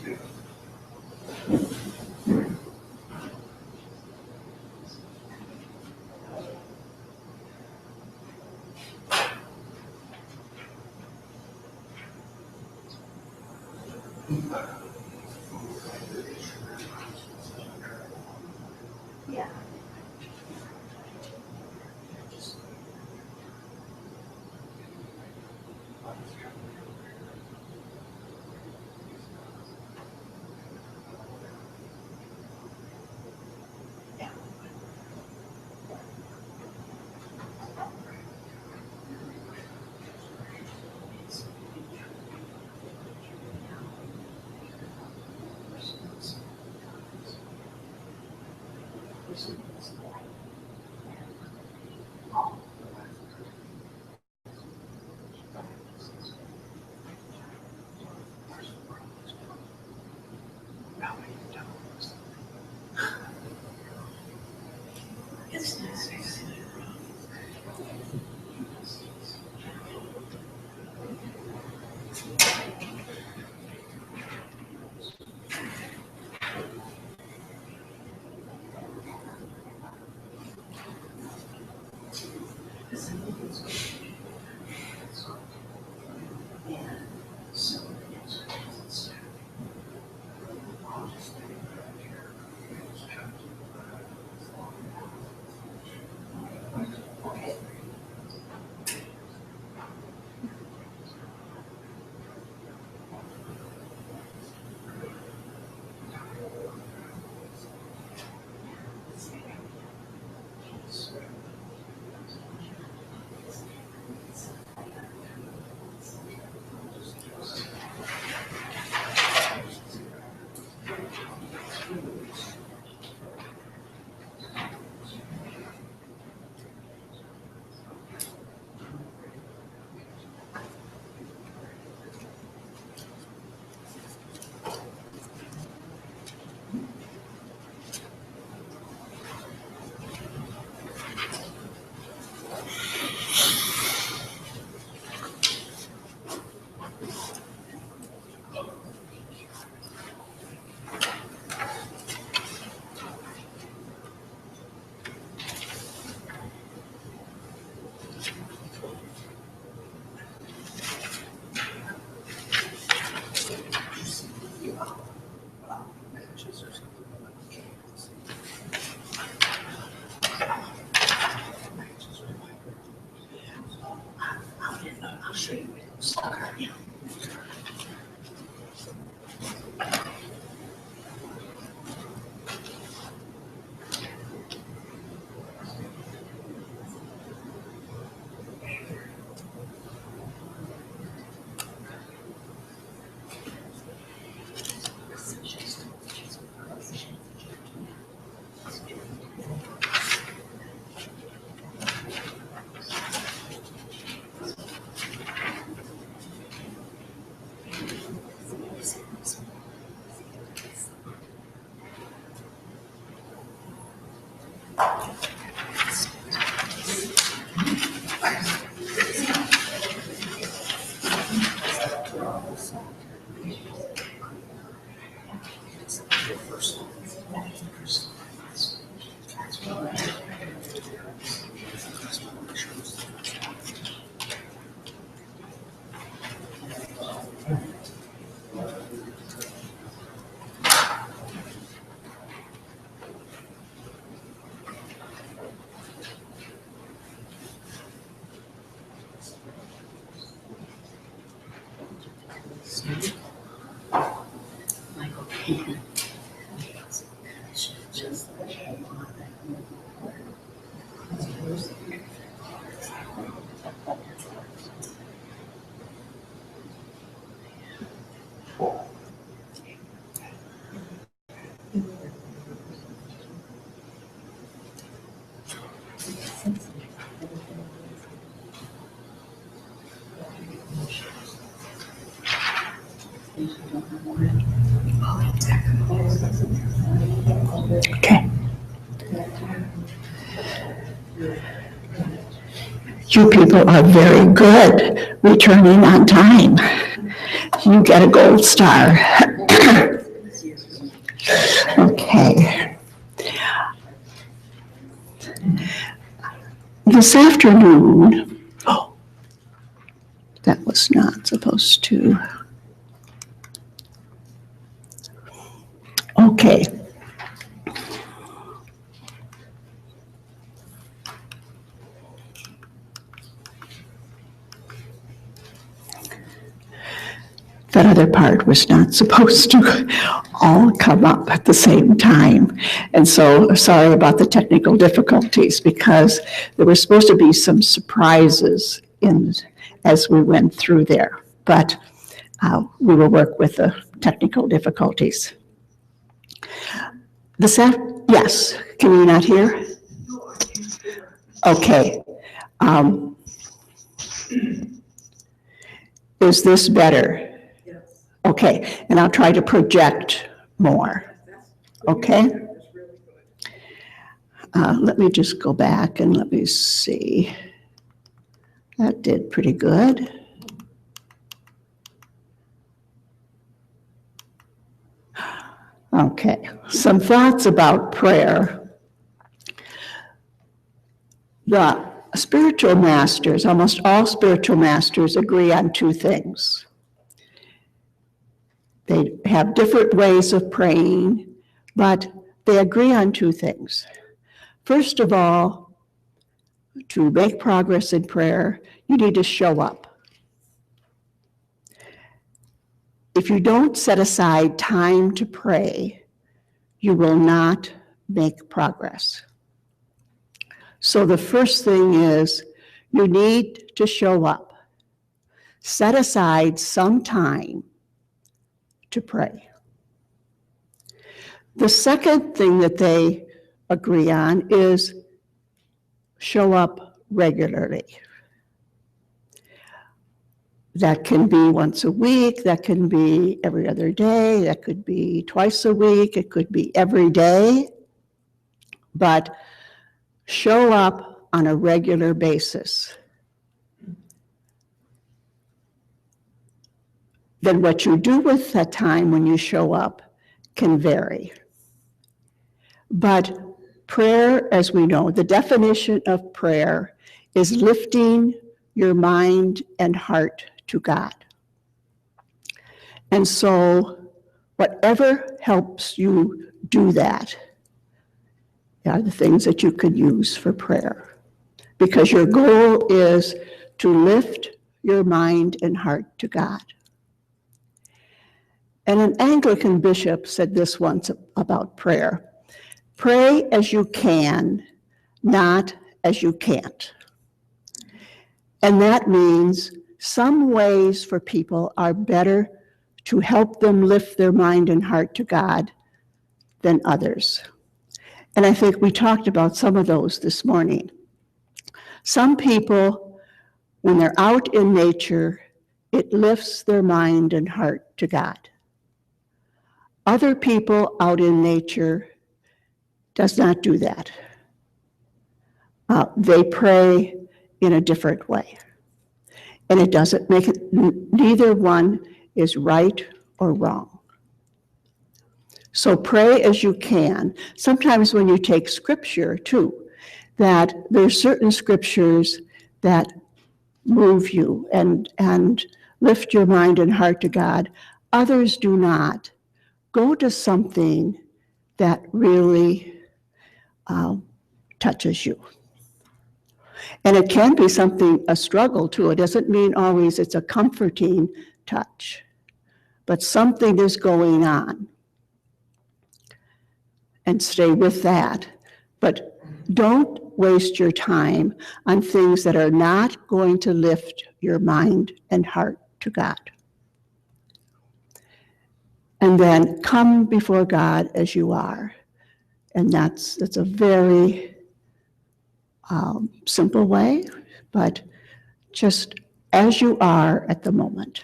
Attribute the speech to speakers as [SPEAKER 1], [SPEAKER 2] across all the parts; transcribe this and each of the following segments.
[SPEAKER 1] Yeah. It's nice. I'll show you. Yeah. Michael Caine. Okay. You people are very good returning on time. You get a gold star.
[SPEAKER 2] This afternoon, oh, that was not supposed to. Okay. That other part was not supposed to all come up at the same time. And so sorry about the technical difficulties, because there were supposed to be some surprises as we went through there. But we will work with the technical difficulties. Yes, can you not hear? Okay. Is this better? Okay, and I'll try to project more. Okay? Let me just go back and let me see. That did pretty good. Okay, some thoughts about prayer. The spiritual masters, almost all spiritual masters, agree on two things. They have different ways of praying, but they agree on two things. First of all, to make progress in prayer, you need to show up. If you don't set aside time to pray, you will not make progress. So the first thing is you need to show up. Set aside some time to pray. The second thing that they agree on is show up regularly. That can be once a week, that can be every other day, that could be twice a week, it could be every day, but show up on a regular basis. Then what you do with that time when you show up can vary. But prayer, as we know, the definition of prayer is lifting your mind and heart to God. And so whatever helps you do that are the things that you could use for prayer, because your goal is to lift your mind and heart to God. And an Anglican bishop said this once about prayer: pray as you can, not as you can't. And that means some ways for people are better to help them lift their mind and heart to God than others. And I think we talked about some of those this morning. Some people, when they're out in nature, it lifts their mind and heart to God. Other people out in nature does not do that. They pray in a different way. And it doesn't make it, neither one is right or wrong. So pray as you can. Sometimes when you take scripture too, that there's certain scriptures that move you and lift your mind and heart to God. Others do not. Go to something that really touches you. And it can be something, a struggle too. It doesn't mean always it's a comforting touch, but something is going on. And stay with that. But don't waste your time on things that are not going to lift your mind and heart to God. And then come before God as you are. And that's a very simple way, but just as you are at the moment.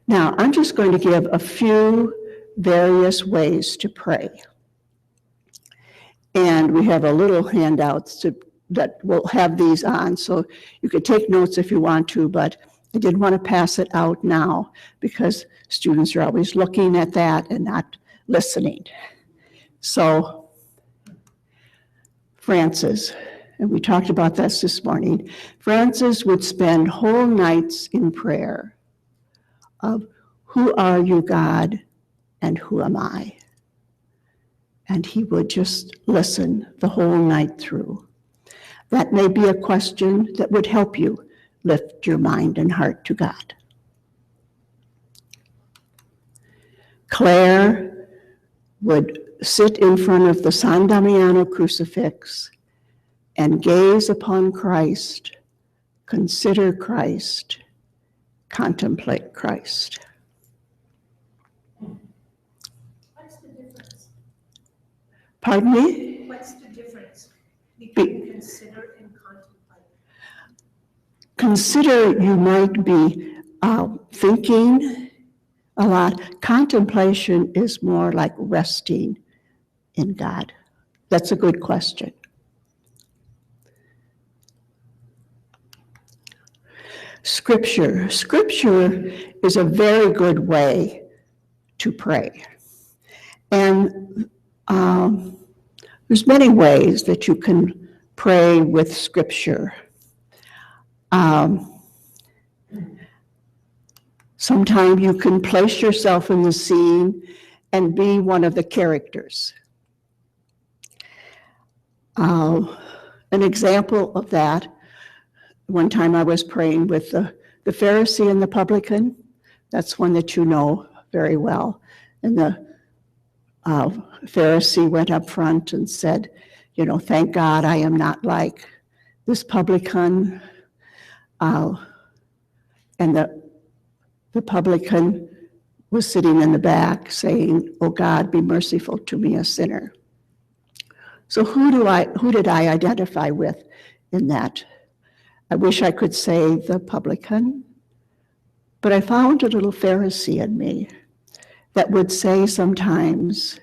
[SPEAKER 2] Now, I'm just going to give a few various ways to pray. And we have a little handouts that will have these on, so you could take notes if you want to, but I didn't want to pass it out now because students are always looking at that and not listening. So Francis, and we talked about this morning, Francis would spend whole nights in prayer of, who are you, God, and who am I? And he would just listen the whole night through. That may be a question that would help you lift your mind and heart to God. Claire would sit in front of the San Damiano crucifix and gaze upon Christ, consider Christ, contemplate Christ.
[SPEAKER 3] What's the difference?
[SPEAKER 2] Pardon me?
[SPEAKER 3] What's the difference between consider and contemplate?
[SPEAKER 2] Consider, you might be thinking a lot. Contemplation is more like resting in God. That's a good question. Scripture. Scripture is a very good way to pray. And there's many ways that you can pray with Scripture. Sometimes you can place yourself in the scene and be one of the characters. An example of that, one time I was praying with the Pharisee and the publican. That's one that you know very well. And the Pharisee went up front and said, thank God I am not like this publican. And the publican was sitting in the back saying, oh God, be merciful to me, a sinner. So who did I identify with in that? I wish I could say the publican, but I found a little Pharisee in me that would say sometimes,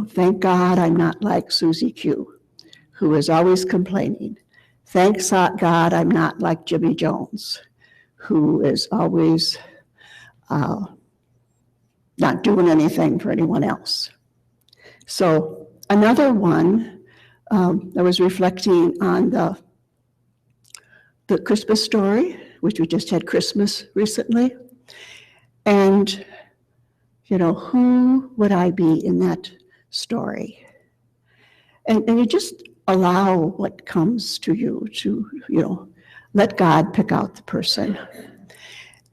[SPEAKER 2] thank God I'm not like Susie Q, who is always complaining. Thanks God I'm not like Jimmy Jones, who is always not doing anything for anyone else. So another one, I was reflecting on the Christmas story, which we just had Christmas recently. And, who would I be in that story? And you just allow what comes to you to, let God pick out the person.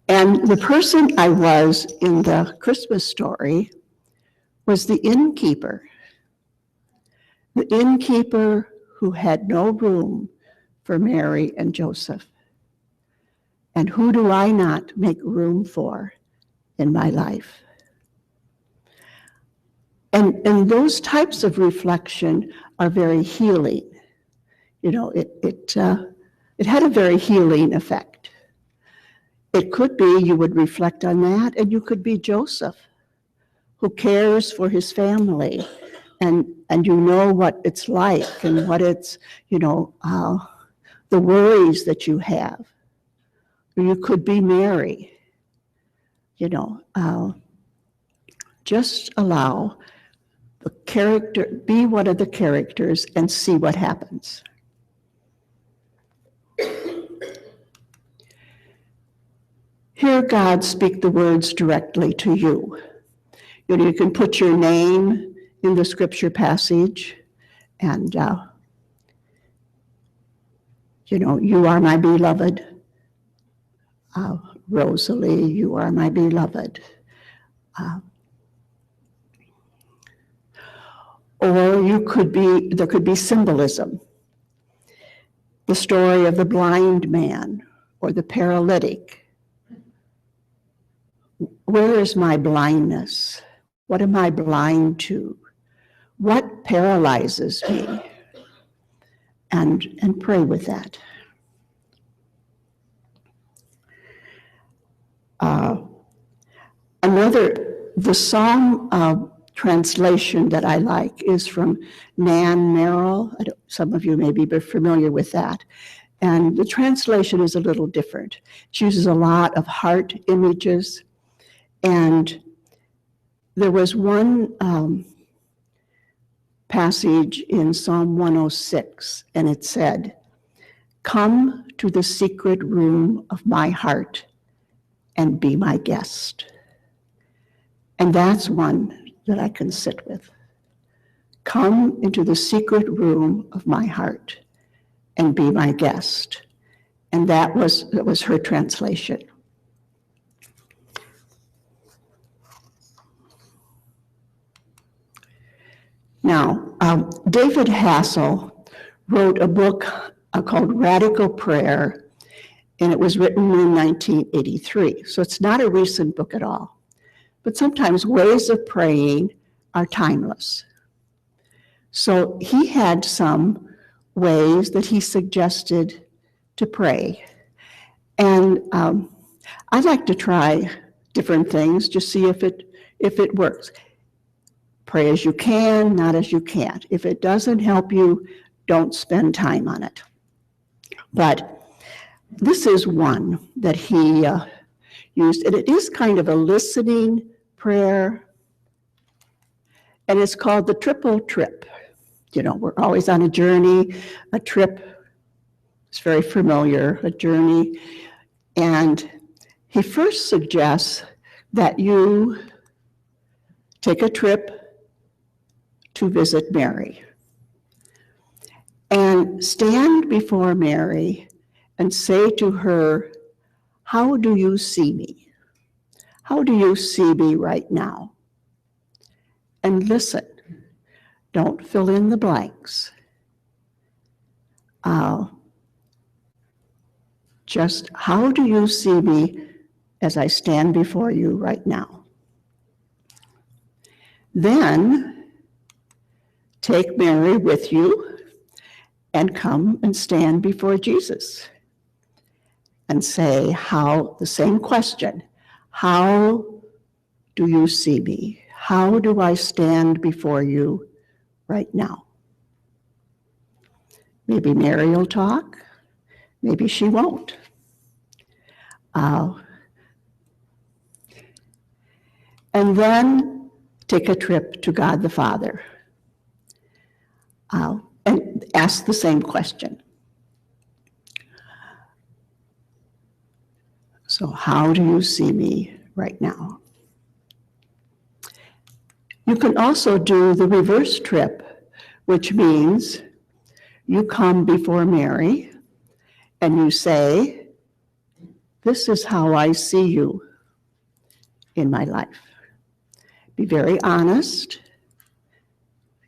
[SPEAKER 2] And the person I was in the Christmas story was the innkeeper. The innkeeper who had no room for Mary and Joseph. And who do I not make room for in my life? And those types of reflection are very healing. It had a very healing effect. It could be you would reflect on that, and you could be Joseph, who cares for his family, and you know what it's like and what it's, the worries that you have. Or you could be Mary, just allow the character, be one of the characters and see what happens. Hear God speak the words directly to you. You can put your name in the scripture passage and, you are my beloved. Rosalie, you are my beloved. Or there could be symbolism. The story of the blind man or the paralytic. Where is my blindness? What am I blind to? What paralyzes me? And pray with that. The psalm translation that I like is from Nan Merrill. Some of you may be familiar with that. And the translation is a little different. She uses a lot of heart images. And there was one passage in Psalm 106, and it said, "Come to the secret room of my heart and be my guest." And that's one that I can sit with. Come into the secret room of my heart and be my guest. And that was her translation. Now, David Hassel wrote a book called Radical Prayer, and it was written in 1983. So it's not a recent book at all. But sometimes ways of praying are timeless. So he had some ways that he suggested to pray. And I'd like to try different things, just see if it works. Pray as you can, not as you can't. If it doesn't help you, don't spend time on it. But this is one that he used, and it is kind of a listening prayer, and it's called the triple trip. You know, we're always on a journey, a trip. It's very familiar, a journey. And he first suggests that you take a trip to visit Mary and stand before Mary and say to her, "How do you see me? How do you see me right now?" And listen. Don't fill in the blanks. Just, how do you see me as I stand before you right now? Then take Mary with you and come and stand before Jesus and say the same question, how do you see me? How do I stand before you right now? Maybe Mary will talk, maybe she won't. And then take a trip to God the Father and ask the same question. So, how do you see me right now? You can also do the reverse trip, which means you come before Mary and you say, "This is how I see you in my life." Be very honest.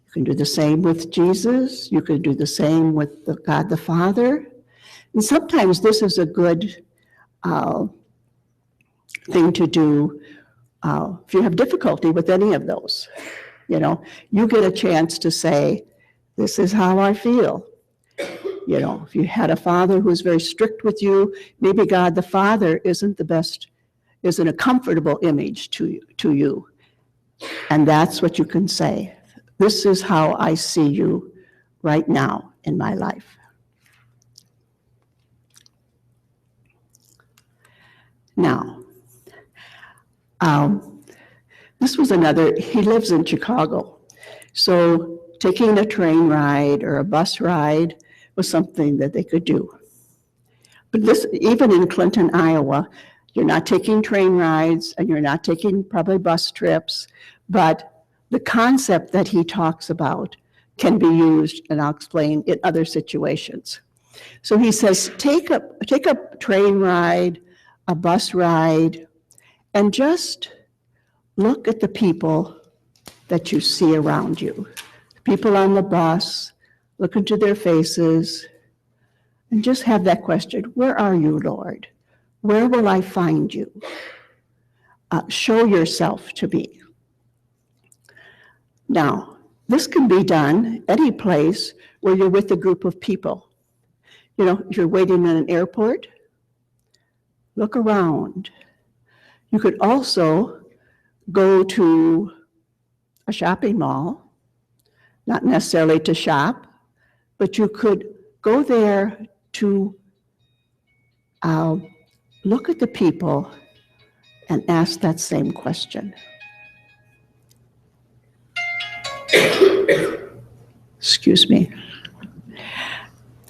[SPEAKER 2] You can do the same with Jesus. You can do the same with God the Father. And sometimes this is a good thing to do if you have difficulty with any of those. You know, you get a chance to say, "This is how I feel." You know, if you had a father who's very strict with you, maybe God the Father isn't a comfortable image to you. And that's what you can say. "This is how I see you right now in my life." Now, this was he lives in Chicago. So taking a train ride or a bus ride was something that they could do. But even in Clinton, Iowa, you're not taking train rides and you're not taking probably bus trips, but the concept that he talks about can be used, and I'll explain, in other situations. So he says, take a train ride, a bus ride, and just look at the people that you see around you. People on the bus, look into their faces, and just have that question, "Where are you, Lord? Where will I find you? Show yourself to me." Now, this can be done any place where you're with a group of people. You know, if you're waiting in an airport, look around. You could also go to a shopping mall, not necessarily to shop, but you could go there to look at the people and ask that same question. Excuse me.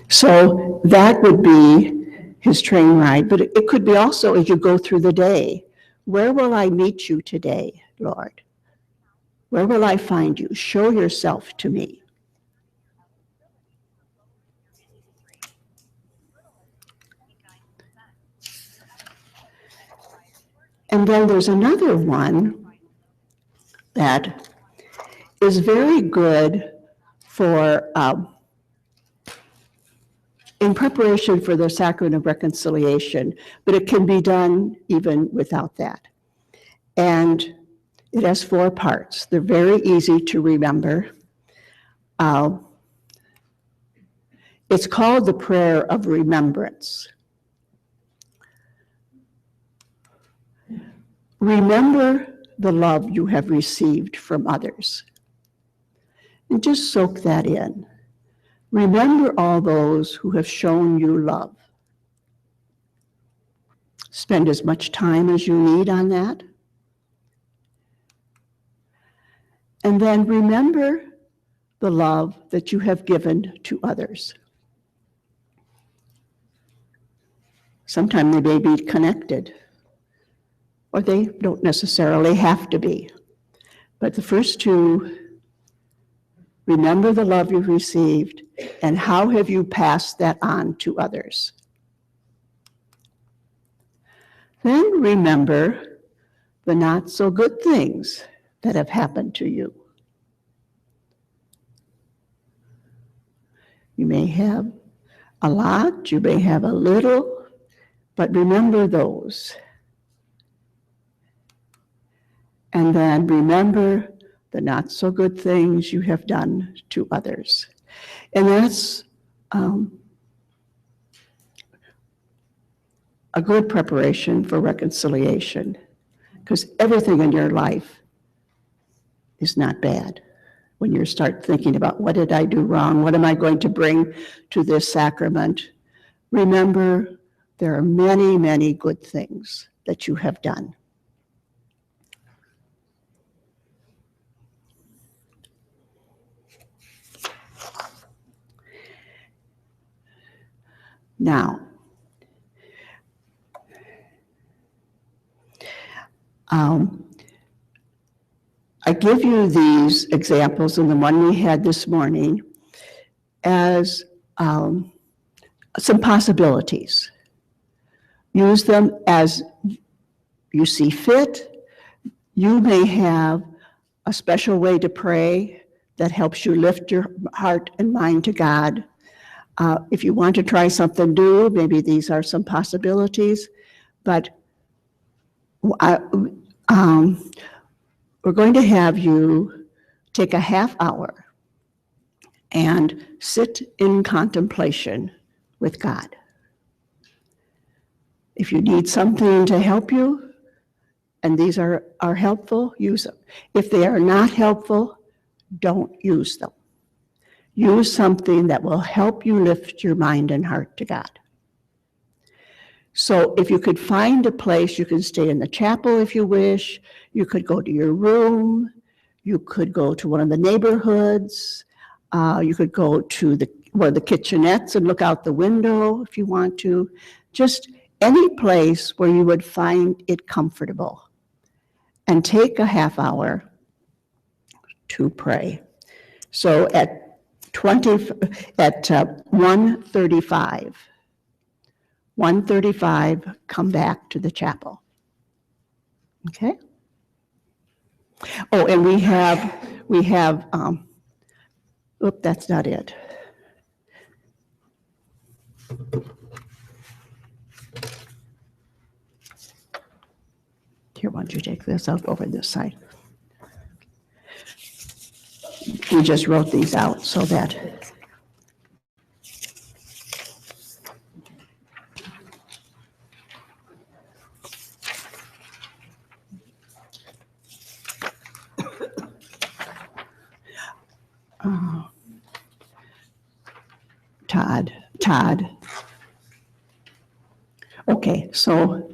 [SPEAKER 2] So that would be his train ride, but it could be also as you go through the day. Where will I meet you today, Lord? Where will I find you? Show yourself to me. And then there's another one that is very good for in preparation for the sacrament of reconciliation, but it can be done even without that. And it has 4 parts. They're very easy to remember. It's called the prayer of remembrance. Remember the love you have received from others. And just soak that in. Remember all those who have shown you love. Spend as much time as you need on that. And then remember the love that you have given to others. Sometimes they may be connected, or they don't necessarily have to be. But the first 2, remember the love you've received, and how have you passed that on to others? Then remember the not so good things that have happened to you. You may have a lot, you may have a little, but remember those. And then remember the not so good things you have done to others. And that's a good preparation for reconciliation, because everything in your life is not bad. When you start thinking about, what did I do wrong? What am I going to bring to this sacrament? Remember, there are many, many good things that you have done. Now, I give you these examples and the one we had this morning as some possibilities. Use them as you see fit. You may have a special way to pray that helps you lift your heart and mind to God. If you want to try something new, maybe these are some possibilities, but we're going to have you take a half hour and sit in contemplation with God. If you need something to help you, and these are helpful, use them. If they are not helpful, don't use them. Use something that will help you lift your mind and heart to God. So if you could find a place, you can stay in the chapel if you wish. You could go to your room. You could go to one of the neighborhoods. You could go to one of the kitchenettes and look out the window if you want to. Just any place where you would find it comfortable. And take a half hour to pray. So at 1:35, come back to the chapel. Okay? Oh, and we have, that's not it. Here, why don't you take this out over this side? We just wrote these out so that Todd. Okay, so